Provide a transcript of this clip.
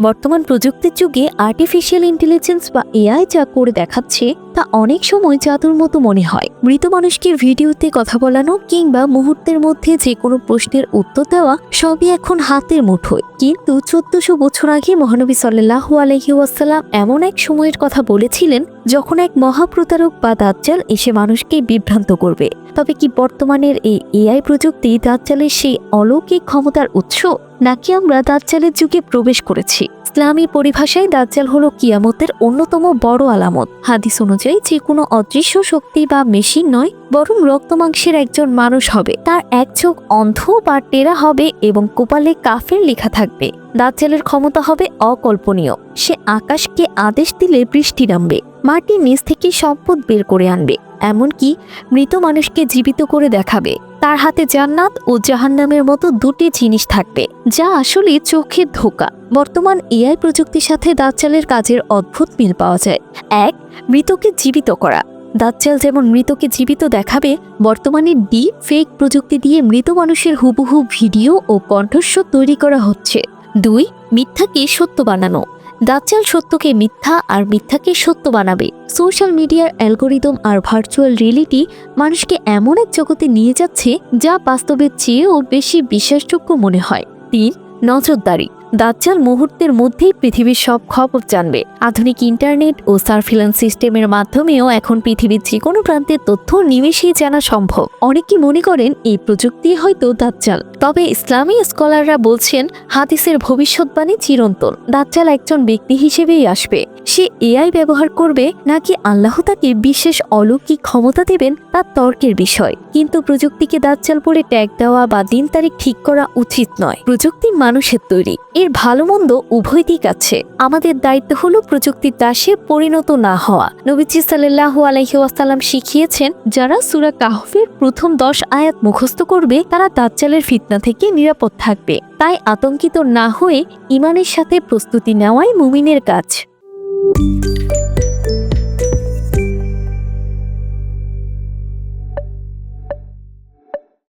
বর্তমান প্রযুক্তির যুগে আর্টিফিশিয়াল ইন্টেলিজেন্স বা এআই যা করে দেখাচ্ছে তা অনেক সময় জাদুর মতো মনে হয়। মৃত মানুষকে ভিডিওতে কথা বলানো কিংবা মুহূর্তের মধ্যে যে কোনো প্রশ্নের উত্তর দেওয়া সবই এখন হাতের মুঠোয়। কিন্তু 1400 বছর আগে মহানবী সাল্লাল্লাহু আলাইহি ওয়াসাল্লাম এমন এক সময়ের কথা বলেছিলেন যখন এক মহাপ্রতারক বা দাজ্জাল এসে মানুষকে বিভ্রান্ত করবে। তবে কি বর্তমানের এই এআই প্রযুক্তি দাজ্জালের সেই অলৌকিক ক্ষমতার উৎস, নাকি আমরা দাজ্জালের যুগে প্রবেশ করেছি? ইসলামী পরিভাষায় দাজ্জাল হলো কিয়ামতের অন্যতম বড় আলামত। হাদিস অনুযায়ী যে কোনো অদৃশ্য শক্তি বা মেশিন নয়, বরং রক্তমাংসের একজন মানুষ হবে। তার এক চোখ অন্ধ বা টেরা হবে এবং কপালে কাফের লেখা থাকবে। দাজ্জালের ক্ষমতা হবে অকল্পনীয়। সে আকাশকে আদেশ দিলে বৃষ্টি নামবে, মাটির নিচ থেকে সম্পদ বের করে আনবে, এমনকি মৃত মানুষকে জীবিত করে দেখাবে। তার হাতে জান্নাত ও জাহান্নামের মতো দুটি জিনিস থাকবে, যা আসলে চোখের ধোঁকা। বর্তমান এআই প্রযুক্তির সাথে দাজ্জালের কাজের অদ্ভুত মিল পাওয়া যায়। এক, মৃতকে জীবিত করা। দাজ্জাল যেমন মৃতকে জীবিত দেখাবে, বর্তমানে ডিপ ফেক প্রযুক্তি দিয়ে মৃত মানুষের হুবহু ভিডিও ও কণ্ঠস্বর তৈরি করা হচ্ছে। দুই, মিথ্যাকে সত্য বানানো। দাজ্জাল সত্যকে মিথ্যা আর মিথ্যাকে সত্য বানাবে। সোশ্যাল মিডিয়ার অ্যালগোরিদম আর ভার্চুয়াল রিয়েলিটি মানুষকে এমন এক জগতে নিয়ে যাচ্ছে যা বাস্তবের চেয়েও বেশি বিশ্বাসযোগ্য মনে হয়। তিন, নজরদারি। দাজ্জাল মুহূর্তের মধ্যেই পৃথিবীর সব খবর জানবে। আধুনিক ইন্টারনেট ও সার্ভিল্যান্স সিস্টেমের মাধ্যমেও এখন পৃথিবীর যে কোনো প্রান্তের তথ্য নিমেষেই জানা সম্ভব। অনেকেই মনে করেন এই প্রযুক্তি হয়তো দাজ্জাল, তবে ইসলামী স্কলাররা বলছেন হাদিসের ভবিষ্যৎবাণী চিরন্তন। দাজ্জাল একজন ব্যক্তি হিসেবেই আসবে। সে এআই ব্যবহার করবে নাকি আল্লাহ তাকে বিশেষ অলৌকিক ক্ষমতা দেবেন তা তর্কের বিষয়। কিন্তু প্রযুক্তিকে দাজ্জাল বলে ট্যাগ দেওয়া বা দিন তারিখ ঠিক করা উচিত নয়। প্রযুক্তি মানুষের তৈরি, এর ভালো মন্দ উভয় দিক আছে। আমাদের দায়িত্ব হলো প্রযুক্তির দাসে পরিণত না হওয়া। নবীজি সাল্লাল্লাহু আলাইহি ওয়াসাল্লাম শিখিয়েছেন, যারা সূরা কাহফের প্রথম 10 আয়াত মুখস্থ করবে তারা দাজ্জালের ফিতনা থেকে নিরাপদ থাকবে। তাই আতঙ্কিত না হয়ে ঈমানের সাথে প্রস্তুতি নেওয়াই মুমিনের কাজ।